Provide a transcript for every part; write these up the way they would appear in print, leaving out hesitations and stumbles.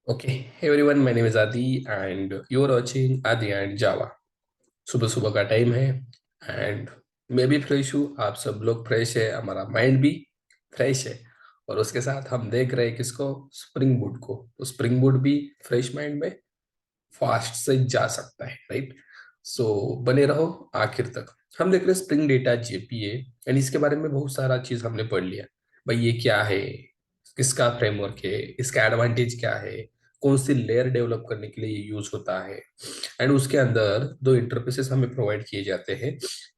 Okay, hey everyone, my name is Adi and you're watching Adi and Java. सुबह सुबह का time है and मैं भी फ्रेश हूँ, आप सब लोग फ्रेश है, हमारा माइंड भी फ्रेश है। और उसके साथ हम देख रहे हैं किसको, स्प्रिंग बूट को। तो स्प्रिंग बूट भी फ्रेश माइंड में फास्ट से जा सकता है, राइट। सो बने रहो आखिर तक। हम देख रहे हैं स्प्रिंग डेटा जेपीए एंड इसके बारे में बहुत सारा चीज हमने पढ़ लिया। भाई ये क्या है, किसका फ्रेमवर्क है, इसका एडवांटेज क्या है, कौन सी लेयर डेवलप करने के लिए ये यूज होता है। एंड उसके अंदर दो इंटरफेसेस हमें प्रोवाइड किए जाते हैं।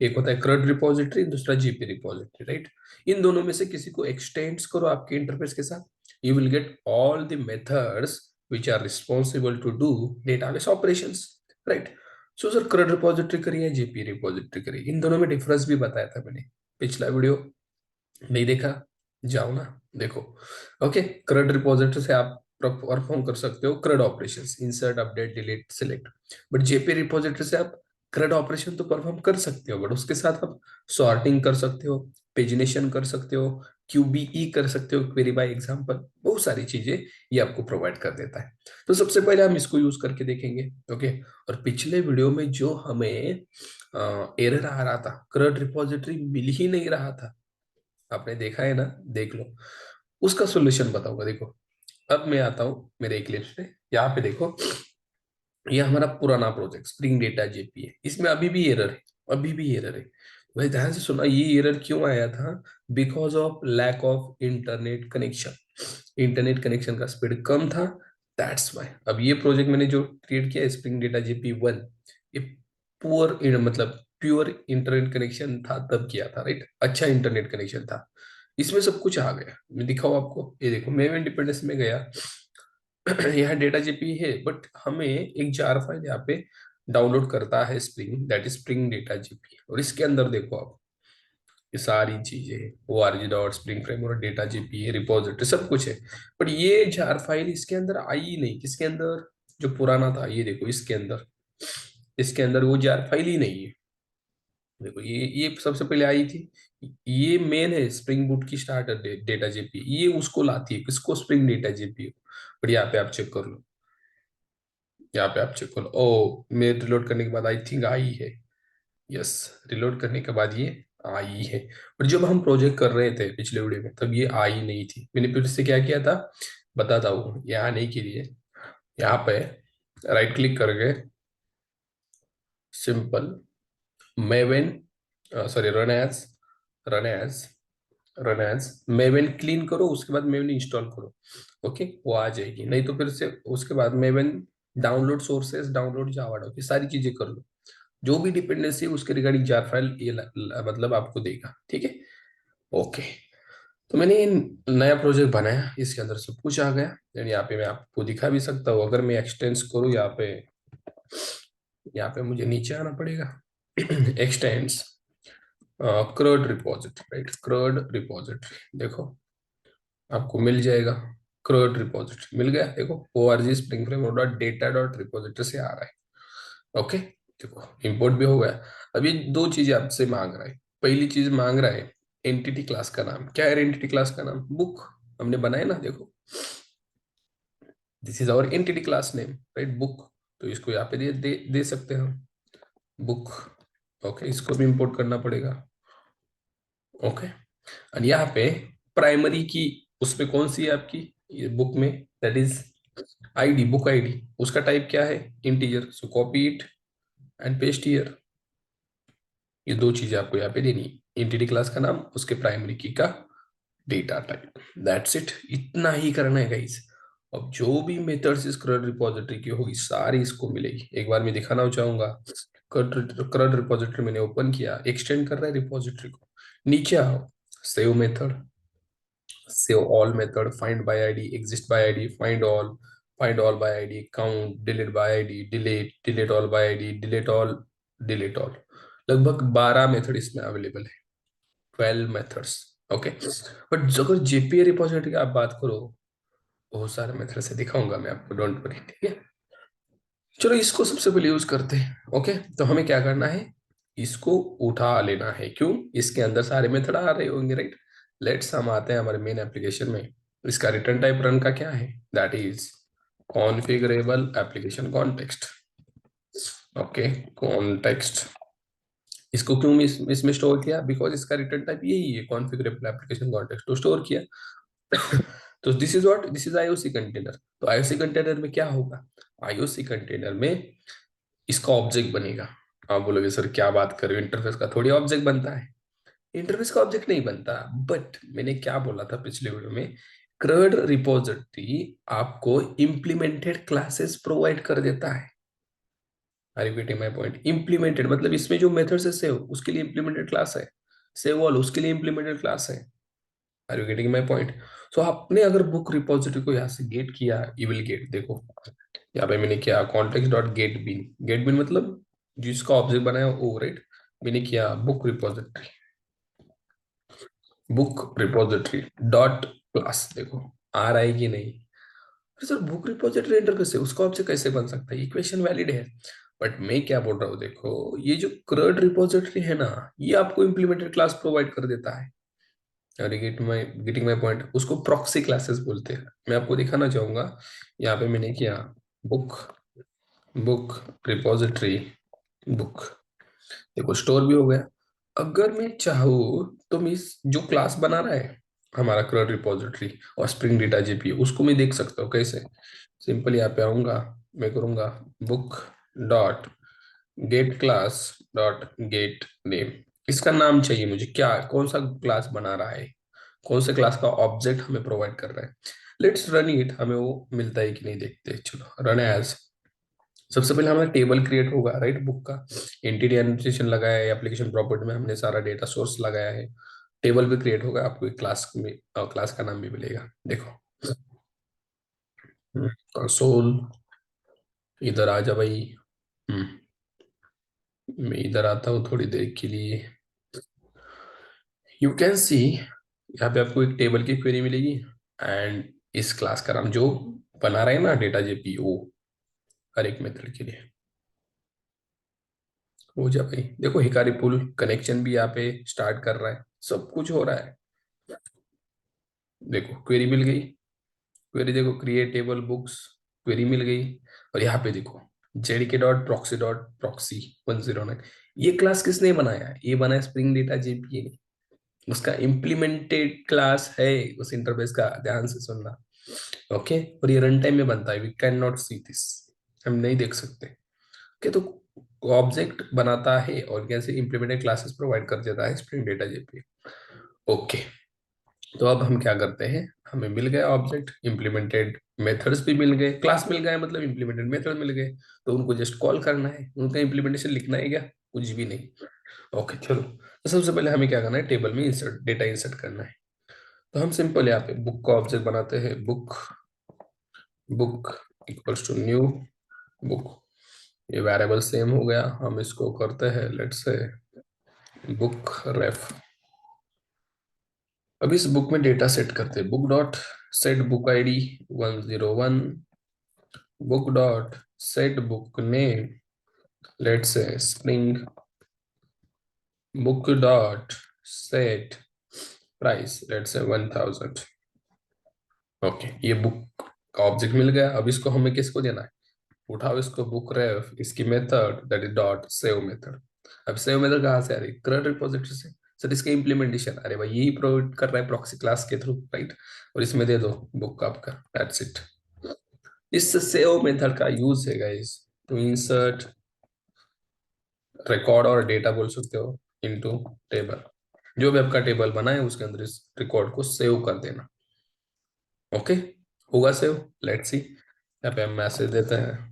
एक होता है CRUD रिपोजिटरी, दूसरा जीपी रिपोजिटरी, राइट। इन दोनों में से किसी को एक्सटेंड्स करो आपके इंटरफेस के साथ, you will get all the methods which are responsible to do database operations, right? So sir CRUD repository करिए या जेपी रिपोजिटरी करिए, इन दोनों में डिफरेंस भी बताया था मैंने। पिछला वीडियो नहीं देखा, जाओ ना देखो। ओके, CRUD रिपोजिटरी से आप परफॉर्म कर सकते हो CRUD operations, insert update delete select. But JP repository से आप CRUD ऑपरेशन तो परफॉर्म कर सकते हो, बट उसके साथ आप सॉर्टिंग कर सकते हो, पेजिनेशन कर सकते हो, क्यूबीई कर सकते हो, क्वेरी बाय एग्जांपल, बहुत सारी चीजें ये आपको प्रोवाइड कर देता है। तो सबसे पहले हम इसको यूज करके देखेंगे। ओके, और पिछले वीडियो में जो हमें एरर आ रहा था, CRUD रिपोजिटरी मिल ही नहीं रहा था, आपने देखा है ना, देख लो। उसका सोल्यूशन बताऊंगा, देखो। अब मैं आता हूँ मेरे इक्लिप्स पे, यहाँ पे देखो। ये हमारा पुराना प्रोजेक्ट स्प्रिंग डेटा जेपी है, इसमें अभी भी एरर है, अभी भी एरर है। भाई ध्यान से सुना, ये एरर क्यों आया था? Because of lack of internet connection. Internet connection का स्पीड कम था, दैट्स वाई। अब ये प्रोजेक्ट मैंने जो क्रिएट किया स्प्रिंग डेटा जेपी वन, ये पुअर मतलब प्योर इंटरनेट कनेक्शन था तब किया था, राइट। अच्छा इंटरनेट कनेक्शन था, इसमें सब कुछ आ गया। मैं दिखाऊँ आपको, ये देखो मैं इंडिपेंडेंस में गया। यहाँ डेटा जेपी है, बट हमें एक जार फाइल यहाँ पे डाउनलोड करता है spring, that is spring data JPA. और इसके अंदर देखो आप, ये सारी चीजें O R G dot spring framework data JPA है, रिपोजिटरी सब कुछ है। बट ये जार फाइल इसके अंदर आई ही नहीं, किसके अंदर? जो पुराना था, ये देखो इसके अंदर, इसके अंदर वो जार फाइल ही नहीं है। देखो ये सबसे पहले आई थी, ये मेन है स्प्रिंग बूट की स्टार्टर डेटा जेपी, ये उसको लाती है, किसको? Spring data JP. बट यहाँ पे आप चेक कर लो, यहाँ पे आप चेक करो, ओ मैं रिलोड करने के बाद आई थिंक आई है। यस, रिलोड करने के बाद ये आई है। और जब हम प्रोजेक्ट कर रहे थे पिछले वीडियो में, तब ये आई नहीं थी। मैंने फिर से क्या किया था बताता हूँ, यहाँ नहीं के लिए, यहाँ पे राइट क्लिक करके simple Maven, sorry run as run as Maven clean करो, उसके बाद मेवन इंस्टॉल करो। ओके, वो आ जाएगी। नहीं तो फिर से उसके बाद मेवन डाउनलोड सोर्सेस, डाउनलोड जावा डॉक, ये सारी चीजें कर लो। जो भी डिपेंडेंसी है उसके रिगार्डिंग जार फाइल ये मतलब आपको देगा, ठीक है। ओके, तो मैंने ये नया प्रोजेक्ट बनाया, इसके अंदर सब कुछ आ गया। यानी यहाँ पे मैं आपको दिखा भी सकता हूँ, अगर मैं एक्सटेंस करूँ यहाँ पे, यहाँ पे मुझे नीचे आना पड़ेगा। Expanse CRUD repository, right, CRUD repository देखो, आपको मिल जाएगा। CRUD रिपोजिटरी मिल गया, देखो org spring framework dot data dot repository से आ रहा है। ओके, देखो इंपोर्ट भी हो गया। अब ये दो चीजें आपसे मांग रहा है। पहली चीज मांग रहा है एंटिटी क्लास का नाम। क्या है एंटिटी क्लास का नाम? बुक। हमने बनाया ना, देखो this is our entity class name, right, book. तो इसको यहाँ पे दे सकते हैं हम, बुक। ओके, इसको भी इंपोर्ट करना पड़ेगा। ओके, और यहाँ पे प्राइमरी की उसमें कौन सी है आपकी, ये बुक में, that is ID, book ID. उसका टाइप क्या है? Integer. So copy it and paste here. ये दो चीजें आपको यहाँ पे देनी है, एंटिटी क्लास का नाम, उसके प्राइमरी की का डेटा टाइप, दैट्स इट। इतना ही करना है गाइस। अब जो भी मेथड्स इस CRUD रिपोजिटरी की होगी सारी इसको मिलेगी। एक बार मैं दिखाना चाहूंगा, CRUD रिपोजिटरी मैंने ओपन किया, एक्सटेंड कर रहा है रिपोजिटरी को। नीचे आओ, save method, save all method, find by ID, exist bye ID, find all by ID, count, delete bye ID, delete all by ID, delete all, delete all. लगभग 12 method इसमें available है, 12 methods. Okay, but अगर JPA repository की आप बात करो, बहुत सारे मेथड से दिखाऊंगा मैं आपको, डोंट वरी, ठीक है। चलो इसको सबसे पहले यूज करते हैं। ओके, तो हमें क्या करना है, इसको उठा लेना है। क्यों? इसके अंदर सारे मेथड आ रहे होंगे, राइट। लेट्स हम आते हैं हमारे मेन एप्लीकेशन में। इसका रिटर्न टाइप रन का क्या है, that is configurable application context. Okay, context. इसको क्यों इसमें स्टोर किया? बिकॉज इसका रिटर्न टाइप यही है, कॉन्फ़िगरेबल एप्लीकेशन कॉन्टेक्स्ट, तो स्टोर किया। तो this is what, this is IOC container. तो आईओसी कंटेनर में क्या होगा? आईओसी कंटेनर में इसका ऑब्जेक्ट बनेगा। आप बोलोगे सर क्या बात कर रहे हो, इंटरफेस का थोड़ी ऑब्जेक्ट बनता है। इंटरफेस का ऑब्जेक्ट नहीं बनता, बट मैंने क्या बोला था पिछले वीडियो में, क्रड रिपोजिटरी आपको इम्प्लीमेंटेड क्लासेस प्रोवाइड कर देता है। I repeating my point, implemented मतलब इसमें जो मेथड्स है सेव, उसके लिए इम्प्लीमेंटेड क्लास है। सेव ऑल, उसके लिए इम्प्लीमेंटेड क्लास है। Are you getting my point? So आपने अगर बुक रिपोजिटरी को यहाँ से गेट किया, यू विल गेट, देखो यहाँ पे मैंने किया कॉन्टेक्स्ट डॉट गेट बिन। गेट बिन मतलब जिसका ऑब्जेक्ट बनाया वो, राइट। मैंने किया book repository, book repository dot class. देखो आ रहा है कि नहीं? अरे सर बुक रिपोजिटरी इंटरफेस है, उसका ऑब्जेक्ट कैसे बन सकता है? इक्वेशन वैलिड है, बट मैं क्या बोल रहा हूँ, देखो ये जो क्रड रिपोजिटरी है ना, ये आपको इम्प्लीमेंटेड क्लास प्रोवाइड कर देता है। अरे गेटिंग माय पॉइंट, उसको प्रॉक्सी क्लासेस बोलते हैं। मैं आपको दिखाना चाहूंगा, यहाँ पे मैंने किया बुक, बुक रिपोजिटरी, बुक। देखो स्टोर भी हो गया। अगर मैं चाहूँ तो मैं जो क्लास बना रहा है हमारा क्रड रिपोजिटरी और स्प्रिंग डेटा जेपी, उसको मैं देख सकता हूँ कैसे। सिंपल यहाँ पे आऊंगा, मैं करूंगा book dot gate class dot gate name. इसका नाम चाहिए मुझे, क्या कौन सा क्लास बना रहा है, कौन से क्लास का ऑब्जेक्ट हमें प्रोवाइड कर रहा है। लेट्स रन इट, हमें वो मिलता है कि नहीं देखते हैं। चलो रन एज। सबसे पहले हमारा टेबल क्रिएट होगा, राइट, बुक का। एंटिटी एनोटेशन लगाया है, एप्लीकेशन प्रॉपर्टी में हमने सारा डेटा सोर्स लगाया है। टेबल भी क्रिएट होगा, आपको एक क्लास में क्लास का नाम भी मिलेगा। देखो कंसोल, इधर आ जा भाई। हम्म, मैं इधर आता हूँ थोड़ी देर के लिए। यू कैन सी, यहाँ पे आपको एक टेबल की क्वेरी मिलेगी, एंड इस क्लास का नाम जो बना रहे हैं ना डेटा जेपी, वो हर एक मेथड के लिए हो जा भाई। देखो हिकारी पुल कनेक्शन भी यहाँ पे स्टार्ट कर रहा है, सब कुछ हो रहा है। देखो क्वेरी मिल गई, क्वेरी देखो क्रिएट टेबल बुक्स, क्वेरी मिल गई। और यहाँ पे देखो जेडीके डॉट प्रॉक्सी 109, ये क्लास किसने बनाया? ये बनाया स्प्रिंग डेटा जेपीए, उसका इम्प्लीमेंटेड क्लास है उस इंटरफेस का, ध्यान से सुनना। ओके, और ये रन टाइम में बनता है, we can not see this, हम नहीं देख सकते। ओके, तो ऑब्जेक्ट बनाता है और कैसे इम्प्लीमेंटेड क्लासेस प्रोवाइड कर देता है स्प्रिंग डेटा जेपी। ओके, तो अब हम क्या करते हैं, हमें मिल गया ऑब्जेक्ट, इम्प्लीमेंटेड मेथड्स भी मिल गए, क्लास मिल गया मतलब इम्प्लीमेंटेड मेथड मिल गए। तो उनको जस्ट कॉल करना है, उनका इम्प्लीमेंटेशन लिखना है क्या? कुछ भी नहीं। ओके चलो, तो सबसे पहले हमें क्या करना है, टेबल में इंसर्ट डेटा इंसर्ट करना है। तो हम सिंपल यहाँ पे बुक का ऑब्जेक्ट बनाते हैं, book, book equals to new book. ये वेरिएबल सेम हो गया, हम इसको करते हैं लेट्स से बुक रेफ। अब इस बुक में डेटा सेट करते हैं, book dot set book ID 101, book dot set book name let's say spring, book dot set price let's say 1000। Okay, ये बुक का ऑब्जेक्ट मिल गया। अब इसको हमें किसको देना है? उठाओ इसको, बुक रेफ, इसकी method that is dot save method. अब सेव मेथड कहाँ से आ रही है? करंट रिपोजिटरी से। सर इसका इम्प्लीमेंटेशन, अरे भाई यही प्रोवाइड कर रहा है प्रॉक्सी क्लास के थ्रू, राइट। और इसमें दे दो बुक आपका, दैट्स इट। इस सेव मेथड का यूज है गाइस टू इंसर्ट रिकॉर्ड और डेटा बोल सकते हो इनटू टेबल। जो भी आपका टेबल बना है उसके अंदर इस रिकॉर्ड को सेव कर देना। ओके, होगा सेव, लेट्स सी। यहाँ पे हम मैसेज देते हैं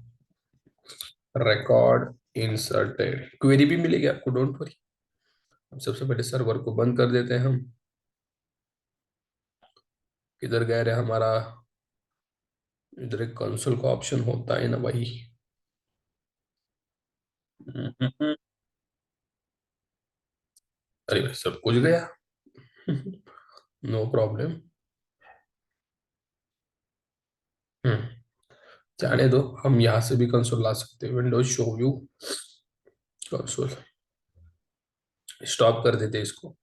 रिकॉर्ड इंसर्टेड, क्वेरी भी मिलेगी आपको, डोंट वरी। अब सबसे पहले सर्वर को बंद कर देते हैं हम। किधर गए रे हमारा, इधर एक कंसोल का ऑप्शन होता है ना भाई। अरे भाई सब कुछ गया। No problem. जाने दो, हम यहाँ से भी कंसोल ला सकते हैं, Windows show view console, stop कर देते इसको।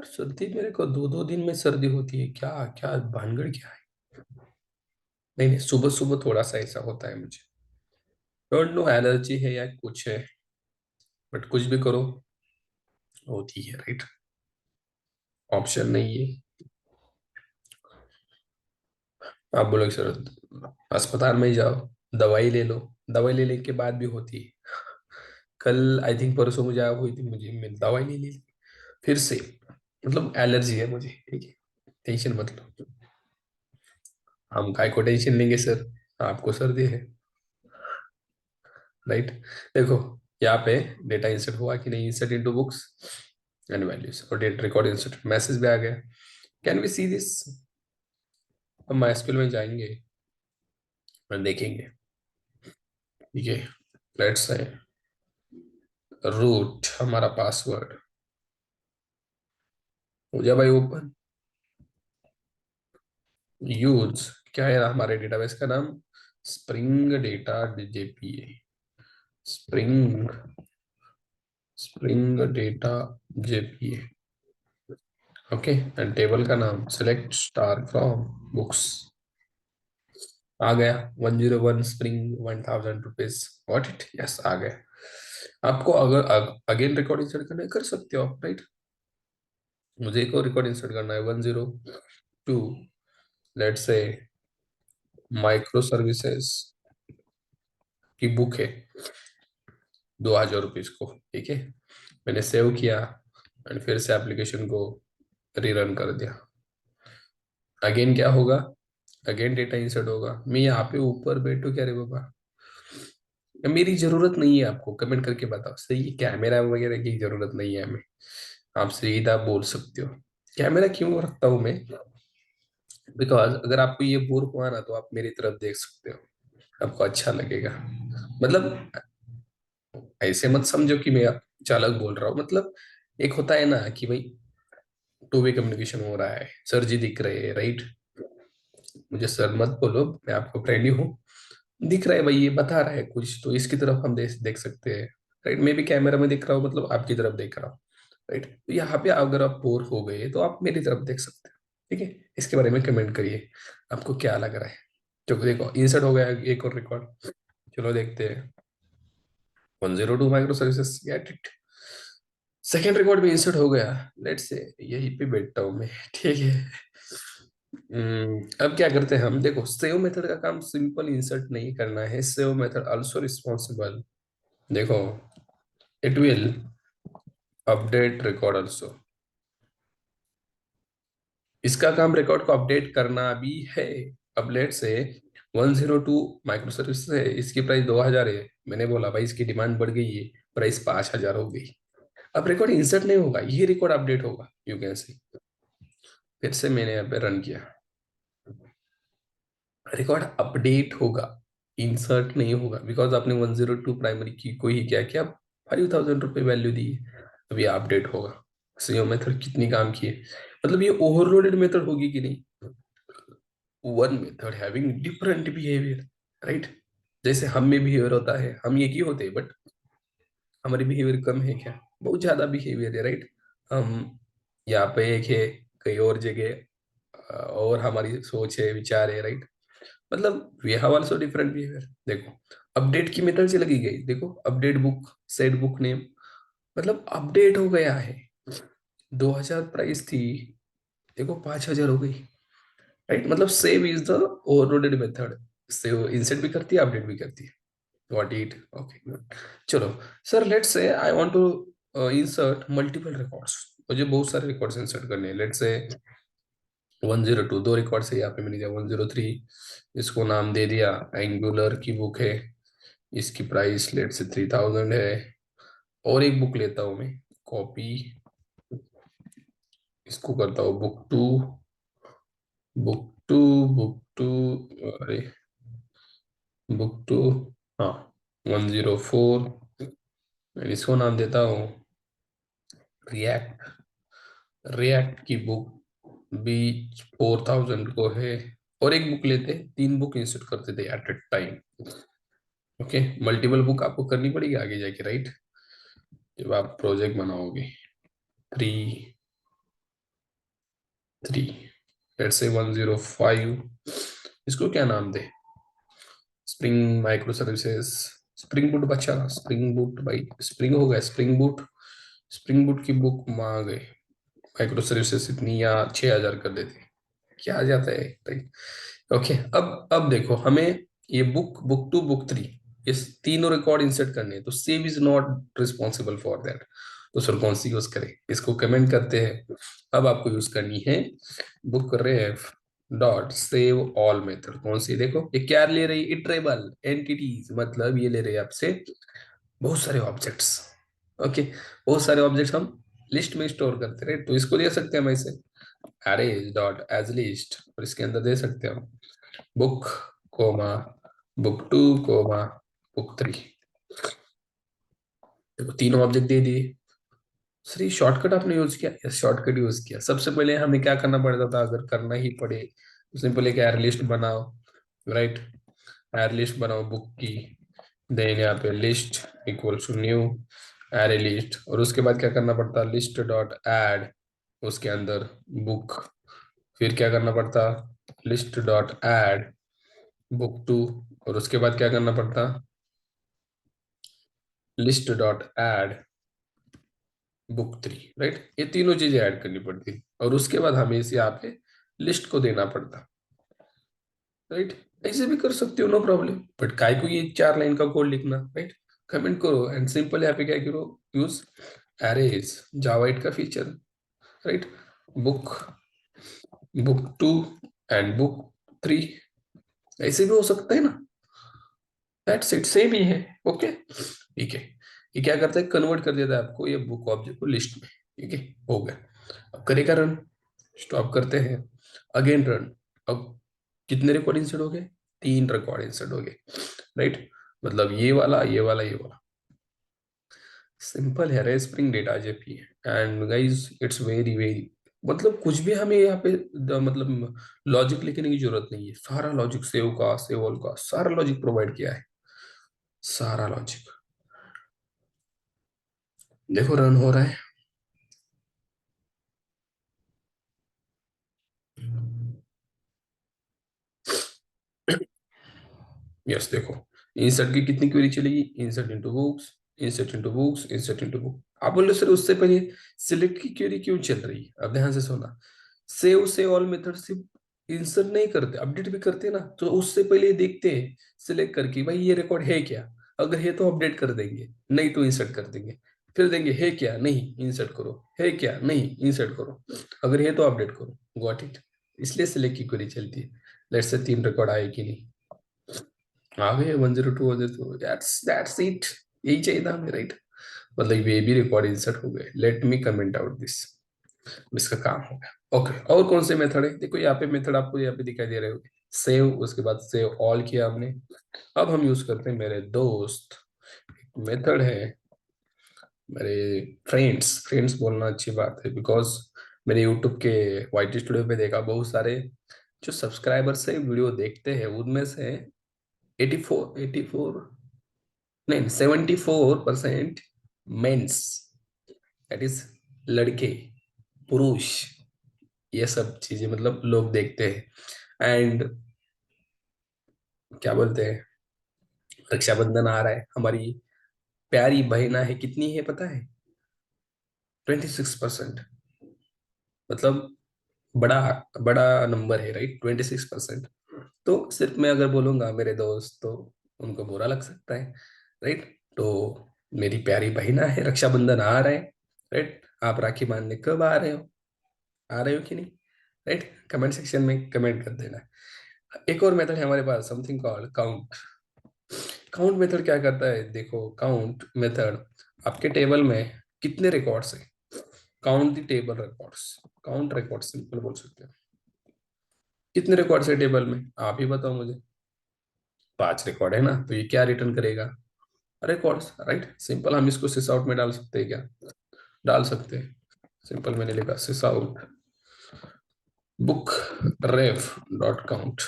सर्दी मेरे को 2-2 दिन में सर्दी होती है, क्या क्या भानगड़ क्या है? नहीं नहीं, सुबह सुबह थोड़ा सा ऐसा होता है मुझे। डोंट नो एलर्जी है या कुछ है, बट कुछ भी करो होती है, राइट? ऑप्शन नहीं है। आप बोलोगे सर अस्पताल में ही जाओ, दवाई ले लो, दवाई लेने के बाद भी होती है। कल आई थिंक परसों मुझे आग हुई थी, मुझे मैं दवाई नहीं ली, फिर से। मतलब एलर्जी है मुझे, ठीक है? टेंशन मत लो। हम काय को टेंशन लेंगे सर, आपको सर्दी है, राइट? देखो यहाँ पे डेटा इंसर्ट हुआ कि नहीं, insert into books and values, और डेट रिकॉर्ड इंसर्ट, मैसेज भी आ गया। Can we see this? हम माइस्क्यूल में जाएंगे और देखेंगे, ठीक है? लेट्स से रूट हमारा पासवर्ड हो जाए भाई ओपन। यूज क्या है हमारे डेटाबेस का नाम? Spring Data JPA, Spring Spring Data JPA. Okay, and table का नाम सिलेक्ट स्टार फ्रॉम बुक्स। आ गया 101 Spring 1000 rupees. What it, yes आ गया। आपको अगर अगेन रिकॉर्ड इंसर्ट करना है कर सकते हो आप, राइट? मुझे एक और रिकॉर्ड इंसर्ट करना है 102, लेट्स से माइक्रो सर्विसेज की बुक है 2000 रुपीज को, ठीक है? मैंने सेव किया एंड फिर से एप्लीकेशन को रीरन कर दिया। अगेन क्या होगा? अगेन डेटा इंसर्ट होगा। मैं यहाँ पे ऊपर बैठू क्या रे बाबा? मेरी जरूरत नहीं है, आपको कमेंट करके बताओ सही है? कैमरा वगैरह की जरूरत नहीं है हमें, आप सीधा बोल सकते हो। कैमरा क्यों रखता हूं मैं? बिकॉज अगर आपको ये बोर हुआ ना, तो आप मेरी तरफ देख सकते हो, आपको अच्छा लगेगा। मतलब ऐसे मत समझो कि मैं चालक बोल रहा हूँ, मतलब एक होता है ना कि भाई टू वे कम्युनिकेशन हो रहा है, सर जी दिख रहे हैं, राइट? मुझे सर मत बोलो, मैं आपको फ्रेंडली हूँ। दिख रहा है भाई, ये बता रहा है कुछ, तो इसकी तरफ हम देख सकते हैं, राइट? मैं भी कैमरा में दिख रहा हूँ, मतलब आपकी तरफ देख रहा हूँ, राइट? तो यहाँ पे अगर आप बोर हो गए तो आप मेरी तरफ देख सकते हो, ठीक है? इसके बारे में कमेंट करिए, आपको क्या लग रहा है? चलो देखो इंसर्ट हो गया एक और रिकॉर्ड, चलो देखते हैं। 102 micro services, get it. Second record भी इंसर्ट हो गया, लेट्स से यहीं पे बैठता हूँ मैं, ठीक है? अब क्या करते हैं हम, देखो सेव मेथड का काम सिंपल इंसर्ट नहीं करना है, सेव मेथड आल्सो रिस्पॉन्सिबल। देखो it will update record also, इसका काम रिकॉर्ड को अपडेट करना भी है। अब लेट से 102 माइक्रो सर्विस है, इसकी प्राइस 2000 है, मैंने बोला भाई इसकी डिमांड बढ़ गई है, प्राइस 5000 हो गई। अब रिकॉर्ड इंसर्ट नहीं होगा, ये रिकॉर्ड अपडेट होगा, यू कैन सी। फिर से मैंने यहाँ पे रन किया, रिकॉर्ड अपडेट होगा, इंसर्ट नहीं होगा, बिकॉज आपने 102 प्राइमरी की को ही क्या किया, 5000 रुपये वैल्यू दी है। अब ये अपडेट होगा। सीओ मेथड कितनी काम की है, मतलब ये ओवरलोडेड मेथड होगी कि नहीं? One method having different behaviour, right? जैसे हम में बिहेवियर होता है, हम एक ही होते हैं, बट हमारी बिहेवियर कम है क्या? बहुत ज्यादा बिहेवियर है, राइट? हम यहाँ पे एक है, कहीं और जगह और हमारी सोच है, विचार है, राइट? मतलब we have also different behaviour. देखो अपडेट की मेथड से लगी गई, देखो update book set book name, मतलब अपडेट हो गया है। 2000 प्राइस थी, देखो 5000 हो गई, राइट? मतलब save is the overloaded method, save insert भी करती है, अपडेट भी करती है। What it, okay. चलो sir, let's say I want to insert multiple records, मुझे बहुत सारे रिकॉर्ड्स इंसर्ट करने हैं। लेट्स से 102 दो रिकॉर्ड्स है यहाँ पे, मैंने 103 इसको नाम दे दिया, एंगुलर की बुक है, इसकी प्राइस लेट से 3000 है। और एक बुक लेता हूँ मैं, कॉपी, इसको करता हूँ बुक टू बुक टू, अरे बुक 2, हाँ 104, इसको नाम देता हूँ रिएक्ट। रिएक्ट की बुक भी 4000 को है। और एक बुक लेते, 3 बुक इंसर्ट करते थे at a time. Okay, multiple book आपको करनी पड़ेगी आगे जाके, राइट? जब आप प्रोजेक्ट बनाओगे। 3, 3, लेट्स से 105, इसको क्या नाम दे? Spring micro services, Spring Boot बचा ना, स्प्रिंग बूट भाई, स्प्रिंग हो गया स्प्रिंग बूट। स्प्रिंग बूट की बुक मांग गए, माइक्रो सर्विसेज इतनी या 6,000 कर देते, क्या आ जाता है भाई। ओके, अब देखो हमें ये book book two book three, इस तीनों रिकॉर्ड इंसर्ट करने हैं, तो save is not responsible for that. तो सर कौन सी यूज करें, इसको कमेंट करते हैं। अब आपको यूज करनी है book ref dot save all method. कौन सी देखो, ये क्या ले रही, इटरेबल एंटिटीज, मतलब ये ले रही है आपसे बहुत सारे ऑब्जेक्ट्स। ओके, बहुत सारे ऑब्जेक्ट्स हम लिस्ट में स्टोर करते रहे, तो इसको ले सकते हैं हम ऐसे, अरेज डॉट एज लिस्ट, और इसके अंदर दे सकते हैं हम book comma book two comma book three. देखो तीनों ऑब्जेक्ट दे दिए। सर ये शॉर्टकट आपने यूज किया? यस, शॉर्टकट यूज किया। सबसे पहले हमें क्या करना पड़ता था, अगर करना ही पड़े तो सिंपल एक एरे लिस्ट बनाओ, राइट। एरे लिस्ट बनाओ बुक की, देन यहाँ पे list equals to new array list, और उसके बाद क्या करना पड़ता, लिस्ट डॉट ऐड, उसके अंदर बुक, फिर क्या करना पड़ता, list dot add book two, और उसके बाद क्या करना पड़ता, list dot add book three, right. ये तीनों चीजें ऐड करनी पड़ती, और उसके बाद हमें इसे यहाँ पे लिस्ट को देना पड़ता, राइट। ऐसे भी कर सकते हो, नो प्रॉब्लम, बट काय को ये 4 लाइन का कोड लिखना, राइट। कमेंट करो एंड सिंपल यहाँ पे क्या करो, यूज एरेज जावा 8 का feature, right. Book book two and book three, ऐसे भी हो सकता है ना, दैट्स इट, सेम ही है। ओके, ठीक है। ये क्या करता है, कन्वर्ट कर देता है आपको ये बुक ऑब्जेक्ट को लिस्ट में, ठीक है, हो गया। अब करेगा रन, स्टॉप करते हैं, अगेन रन। अब कितने रिकॉर्ड इंसर्ट हो गए, 3 रिकॉर्ड इंसर्ट हो गए, राइट। मतलब ये वाला ये वाला ये वाला, सिंपल है रे, स्प्रिंग डेटा जेपी है, and guys it's very very, मतलब कुछ भी हमें यहाँ पे मतलब लॉजिक लिखने की जरूरत नहीं है, सारा लॉजिक सेव का सेव ऑल का सारा लॉजिक प्रोवाइड किया है, सारा लॉजिक। देखो रन हो रहा है। यस देखो, इंसर्ट की कितनी क्वेरी चलेगी, insert into books, insert into books, insert into book. आप बोल रहे हो, सर उससे पहले सिलेक्ट की क्वेरी क्यों चल रही है? अब ध्यान से सुना, सेव से ऑल मेथड से इंसर्ट नहीं करते, अपडेट भी करते हैं ना, तो उससे पहले देखते हैं सिलेक्ट करके, भाई ये रिकॉर्ड है क्या, अगर है तो अपडेट कर देंगे, नहीं तो इंसर्ट कर देंगे, फिर देंगे है क्या, नहीं इंसर्ट करो, है क्या, नहीं इंसर्ट करो, अगर है तो अपडेट करो। गॉट इट, इसलिए सिलेक्ट की क्वेरी चलती है। लेट्स से 3 रिकॉर्ड आए कि नहीं, आ गए 102 102, दैट्स इट, यही चाहिए था हमें, राइट। मतलब ये भी रिकॉर्ड इंसर्ट हो गए, let me comment out this, इसका काम हो गया। ओके, और कौन से मेथड है, देखो यहाँ पे मेथड आपको यहाँ पे दिखाई दे रहे होंगे, सेव, उसके बाद सेव ऑल किया हमने। अब हम यूज करते हैं मेरे दोस्त, मेथड है मेरे फ्रेंड्स, फ्रेंड्स बोलना अच्छी बात है, बिकॉज मेरे यूट्यूब के वाईटी स्टूडियो पे देखा, बहुत सारे जो सब्सक्राइबर्स है वीडियो देखते हैं, उनमें से 84 नहीं 74% मेंस, दैट इज लड़के, पुरुष, ये सब चीजें मतलब लोग देखते हैं। एंड क्या बोलते हैं, रक्षाबंधन आ रहा है, हमारी प्यारी बहना है, कितनी है पता है, 26%, मतलब बड़ा बड़ा नंबर है, राइट, 26%। तो सिर्फ मैं अगर बोलूंगा मेरे दोस्त, तो उनको बुरा लग सकता है, राइट। तो मेरी प्यारी बहना है, रक्षाबंधन आ रहा है, राइट। आप राखी बांधने कब आ रहे हो, आ रहे हो कि नहीं, राइट। कमेंट सेक्शन में कमेंट कर देना। एक और मेथड है हमारे पास, something called count. Count method क्या करता है, देखो काउंट मेथड आपके टेबल में कितने रिकॉर्ड्स है, count the table records, count record simple बोल सकते हो, कितने रिकॉर्ड्स है टेबल में, आप ही बताओ मुझे। 5 रिकॉर्ड है ना, तो ये क्या रिटर्न करेगा, रिकॉर्ड्स, राइट। सिंपल हम इसको सिस आउट में डाल सकते हैं क्या, डाल सकते हैं। सिंपल मैंने लिखा सिस out book ref dot count,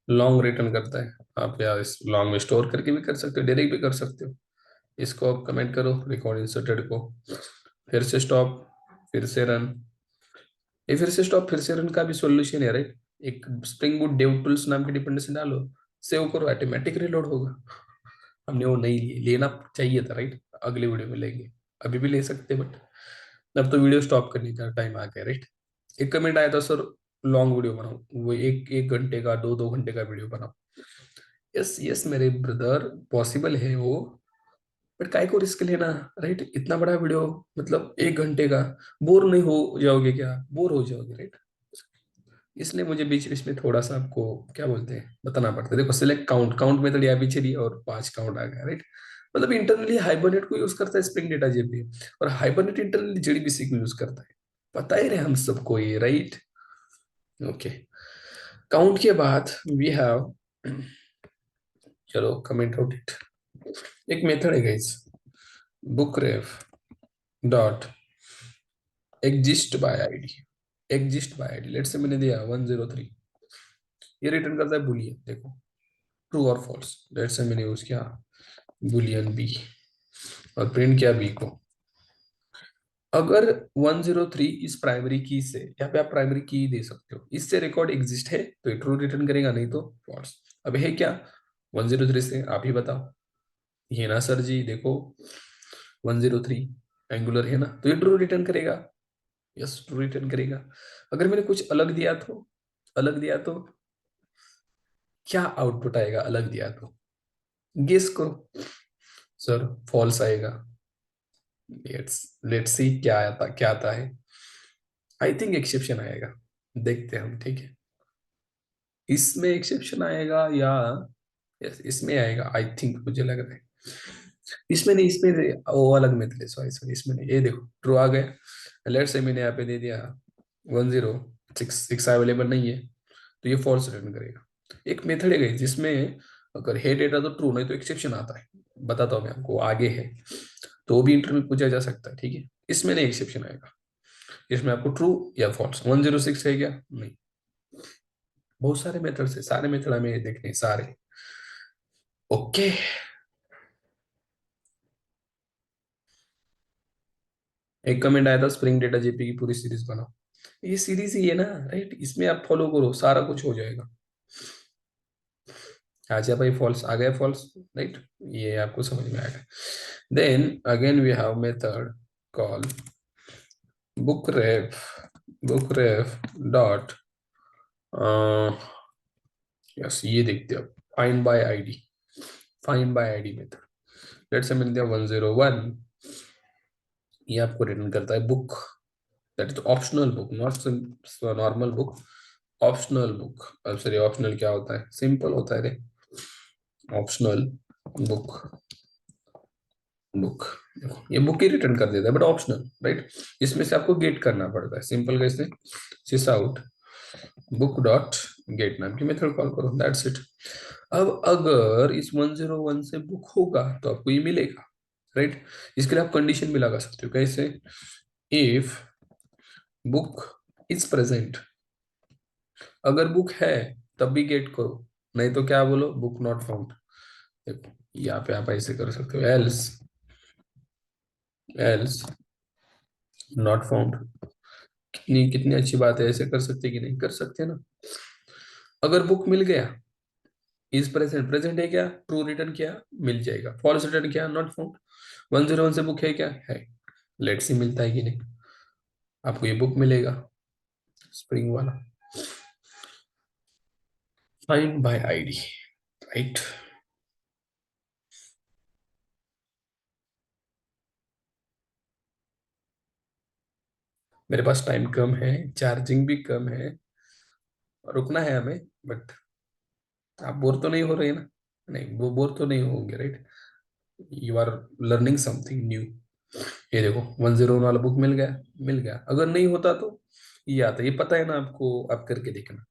long return करता है। आप या इस लॉन्ग में स्टोर करके भी कर सकते हो, डायरेक्ट भी कर सकते हो। इसको आप कमेंट करो रिकॉर्ड इंसर्टेड को, फिर से स्टॉप, फिर से रन, ये फिर से स्टॉप फिर से रन का भी सॉल्यूशन है, राइट। एक स्प्रिंग बूट डेव टूल्स नाम की डिपेंडेंसी डालो, सेव करो, ऑटोमेटिक रिलोड होगा। हमने वो नहीं लिए, लेना चाहिए था, राइट। अगले वीडियो में लेंगे, अभी भी ले सकते, बट अब तो वीडियो स्टॉप करने का टाइम आ गया, राइट। एक कमेंट आया था, सर लॉन्ग वीडियो बनाओ, वो एक एक घंटे का, दो दो घंटे का वीडियो बनाओ। यस यस मेरे ब्रदर, पॉसिबल है वो, बट काय को रिस्क लेना, राइट। इतना बड़ा वीडियो, मतलब एक घंटे का, बोर नहीं हो जाओगे क्या? बोर हो जाओगे, राइट। इसलिए मुझे बीच बीच में थोड़ा सा आपको क्या बोलते हैं बताना पड़ता है। देखो सिलेक्ट काउंट, काउंट मेथड यहाँ पीछे दिया और 5 काउंट आ गया, राइट। मतलब इंटरनली हाइबरनेट को यूज करता है स्प्रिंग डेटा जेपी, और हाइबरनेट इंटरनली जेडीबीसी को यूज करता है। पता ही रहे हम सबको ये, राइट। ओके, काउंट के बाद वी हैव, चलो कमेंट आउट इट, एक मेथड है guys, book ref dot exist bye ID. Exist bye ID, let's say मैंने दिया 103, ये रिटर्न करता है बुलियन, देखो ट्रू और फॉल्स। लेट्स से मैंने यूज किया बुलियन बी, और प्रिंट किया बी को। अगर 103 इस प्राइमरी की से, यहाँ पे आप प्राइमरी की दे सकते हो, इससे रिकॉर्ड एग्जिस्ट है तो ये ट्रू रिटर्न करेगा, नहीं तो फॉल्स। अब है क्या 103 से, आप ही बताओ। ये ना सर जी देखो 103 एंगुलर है ना, तो ये ट्रू रिटर्न करेगा। यस ट्रू रिटर्न करेगा। अगर मैंने कुछ अलग दिया तो, अलग दिया तो क्या आउटपुट आएगा? अलग दिया तो गेस करो सर, फॉल्स आएगा। लेट्स लेट्स सी क्या आता है। आई थिंक एक्सेप्शन आएगा, देखते हैं हम, ठीक है। इसमें एक्सेप्शन आएगा या, यस इसमें आएगा आई थिंक, मुझे लग रहा है। इसमें नहीं, इसमें वो अलग में थे, सॉरी सॉरी, इसमें नहीं। ये देखो ट्रू आ गया। लेट्स से मैंने यहाँ पे दे दिया 106 अवेलेबल नहीं है, तो ये फॉल्स रिटर्न करेगा। एक मेथड है guys, जिसमें अगर है डेटा तो ट्रू, नहीं तो एक्सेप्शन आता है। बताता हूँ मैं आपको, आगे है तो वो भी इंटरव्यू में पूछा जा सकता है, ठीक है। इसमें नहीं एक्सेप्शन आएगा, इसमें आपको ट्रू या फॉल्स। 106 है क्या? नहीं। बहुत सारे मेथड है, सारे मेथड हमें देखने हैं, सारे। ओके, एक कमेंट आया था स्प्रिंग डेटा जेपी की पूरी सीरीज बनाओ। ये सीरीज ही है ना, राइट। इसमें आप फॉलो करो, सारा कुछ हो जाएगा। आजा भाई, फॉल्स आ गया, फॉल्स, राइट। ये आपको समझ में आएगा। Then again we have method call book ref, book ref dot, yes ये देखते हो, find by ID, find by ID method. Let's say मैंने दिया 101, ये आपको रिटर्न करता है book, that is optional book, not normal book, optional book. अब सर ऑप्शनल क्या होता है? सिंपल होता है रे, ऑप्शनल बुक, बुक, ये बुक ही रिटर्न कर देता है, बट ऑप्शनल, राइट। इसमें से आपको गेट करना पड़ता है, सिंपल कैसे, सिस आउट बुक डॉट गेट नाम की मेथड कॉल करो, दैट्स इट। अब अगर इस 101 से बुक होगा तो आपको ये मिलेगा, राइट। इसके लिए आप कंडीशन भी लगा सकते हो, कैसे, इफ बुक इज प्रेजेंट, अगर बुक है तब भी गेट करो, नहीं तो क्या बोलो, बुक नॉट फाउंड। देखो यहाँ पे आप ऐसे कर सकते हो, एल्स, एल्स नॉट फाउंड। कितनी कितनी अच्छी बात है, ऐसे कर सकते कि नहीं कर सकते ना। अगर बुक मिल गया, इज प्रेजेंट, प्रेजेंट है क्या, ट्रू रिटर्न किया मिल जाएगा, फॉल्स रिटर्न किया नॉट फाउंड। 101 से बुक है क्या? है। लेट्स सी मिलता है कि नहीं, आपको ये बुक मिलेगा स्प्रिंग वाला, फाइंड बाय आईडी, राइट। मेरे पास टाइम कम है, चार्जिंग भी कम है, रुकना है हमें, बट आप बोर तो नहीं हो रहे ना? नहीं, वो बोर तो नहीं होंगे, right. You are learning something new. ये देखो 101 वाला बुक मिल गया, मिल गया। अगर नहीं होता तो ये आता, ये पता है ना आपको, आप करके देखना।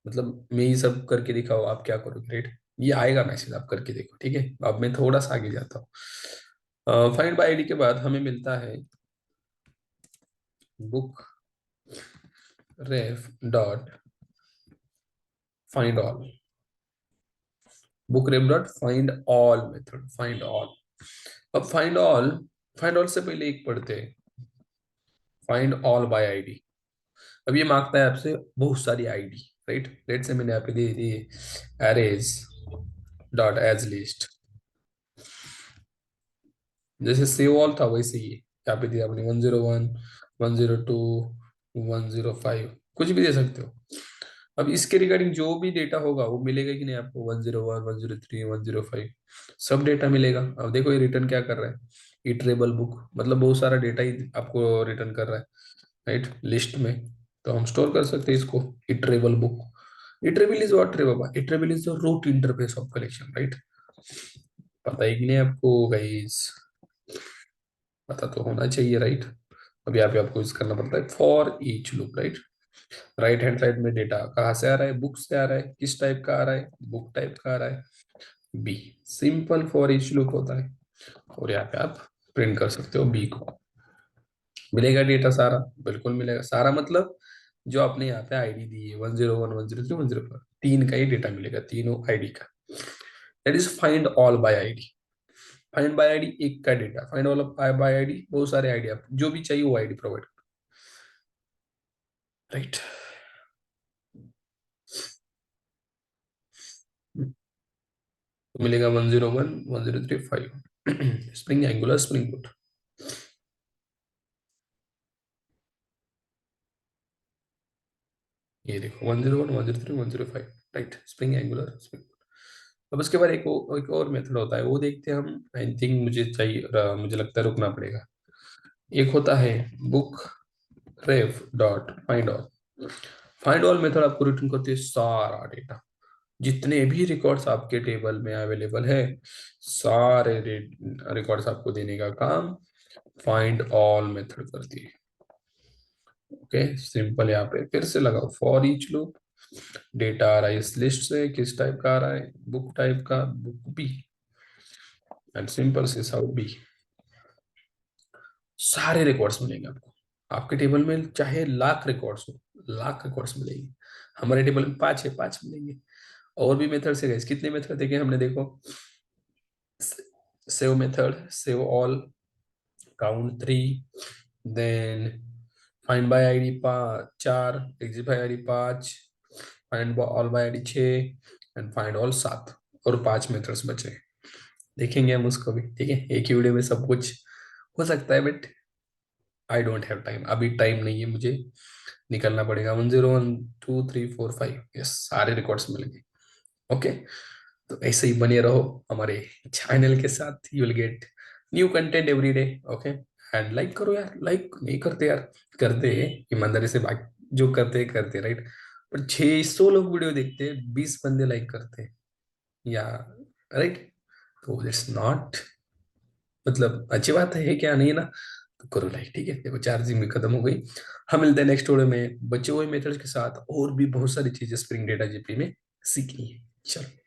मतलब मैं ये सब करके दिखाओ, आप क्या करोगे, राइट। ये आएगा मैसेज, आप करके देखो, ठीक है। अब मैं थोड़ा सा आगे जाता हूँ। फाइंड बाय आईडी के बाद हमें मिलता है book ref dot find all, book ref dot find all method, find all. अब फाइंड ऑल, फाइंड ऑल से पहले एक पढ़ते हैं, फाइंड ऑल बाय आईडी। अब ये मांगता है आपसे बहुत सारी आईडी, राइट। लेट से मैंने यहाँ पे दे दी अरेज डॉट एज लिस्ट, जैसे सेव ऑल था वैसे ही यहाँ पे दिया आपने 101, 102, 105, कुछ भी दे सकते हो। अब इसके रिगार्डिंग जो भी डेटा होगा वो मिलेगा कि नहीं आपको, 101, 103, 105 सब डेटा मिलेगा। अब देखो ये रिटर्न क्या कर रहा है, इटरेबल बुक, मतलब बहुत सारा डेटा ही आपको रिटर्न कर रहा है, राइट, लिस्ट में। तो हम स्टोर कर सकते हैं इसको, iterable book. Iterable is what रे बाबा, iterable is the root interface of collection, right. पता है कि नहीं आपको गाइस, पता तो होना चाहिए, राइट। अब यहाँ पे आपको यूज करना पड़ता है for each loop, right. Right hand side में डेटा कहाँ से आ रहा है, बुक से आ रहा है, किस टाइप का आ रहा है, बुक टाइप का आ रहा है, B. Simple for each loop होता है, और यहाँ पे आप प्रिंट कर सकते हो बी को। मिलेगा डेटा सारा, बिल्कुल मिलेगा सारा, मतलब जो आपने यहाँ पे आईडी दी है 101, 103, 104, तीन का ही डेटा मिलेगा, तीनों आईडी का। That is find all by ID. Find by ID एक का data, find all by ID बहुत सारे आईडी, आप जो भी चाहिए वो आईडी प्रोवाइड, राइट। तो मिलेगा 101, 103, 5 स्प्रिंग एंगुलर स्प्रिंग बूट। ये देखो 101, 103, 105, right, spring angular spring boot. अब उसके बाद एक और मेथड होता है, वो देखते हैं हम। आई थिंक मुझे चाहिए, मुझे लगता है रुकना पड़ेगा। एक होता है book ref dot find all. Find all method आपको रिटर्न करती है सारा डेटा, जितने भी रिकॉर्ड्स आपके टेबल में अवेलेबल है, सारे रिकॉर्ड्स आपको देने का काम फाइंड ऑल मेथड करती है। Okay, simple. यहाँ पे फिर से लगाओ फॉर ईच लूप, डेटा आ रहा है इस लिस्ट से, किस टाइप का आ रहा है, बुक टाइप का, बुक बी, एंड सिंपल से आउट बी। सारे रिकॉर्ड्स मिलेंगे आपको, आपके टेबल में चाहे लाख रिकॉर्ड्स हो, लाख रिकॉर्ड्स मिलेंगे। हमारे टेबल में 5 है, 5 मिलेंगे। और भी मेथड से गए, कितने मेथड देखे हमने, देखो save method, save all, count 3, then find by ID 4, exist by ID 5, find all by ID 6, and find all 7, और 5 मेथड्स बचे। देखेंगे हम उसको भी, ठीक है। एक ही वीडियो में सब कुछ हो सकता है, but I don't have time, अभी टाइम नहीं है मुझे, निकलना पड़ेगा। 101, 2, 3, 4, 5, यस, सारे रिकॉर्ड्स मिलेंगे। ओके, तो ऐसे ही बने रहो हमारे चैनल के साथ, you will get new content every day. Okay, and like करो यार, लाइक नहीं करते यार, करते हैं ईमानदारी से, बात जो करते हैं करते, राइट। पर 600 लोग वीडियो देखते हैं, 20 बंदे लाइक करते हैं, या राइट। तो इट्स नॉट, मतलब अच्छी बात है क्या, नहीं ना। तो करो लाइक, ठीक है। देखो चार्जिंग भी खत्म हो गई। हम मिलते हैं नेक्स्ट वीडियो में बचे हुए मेथड्स के साथ, और भी बहुत सारी चीजें स्प्रिंग डेटा जेपी में सीखनी है। चलो।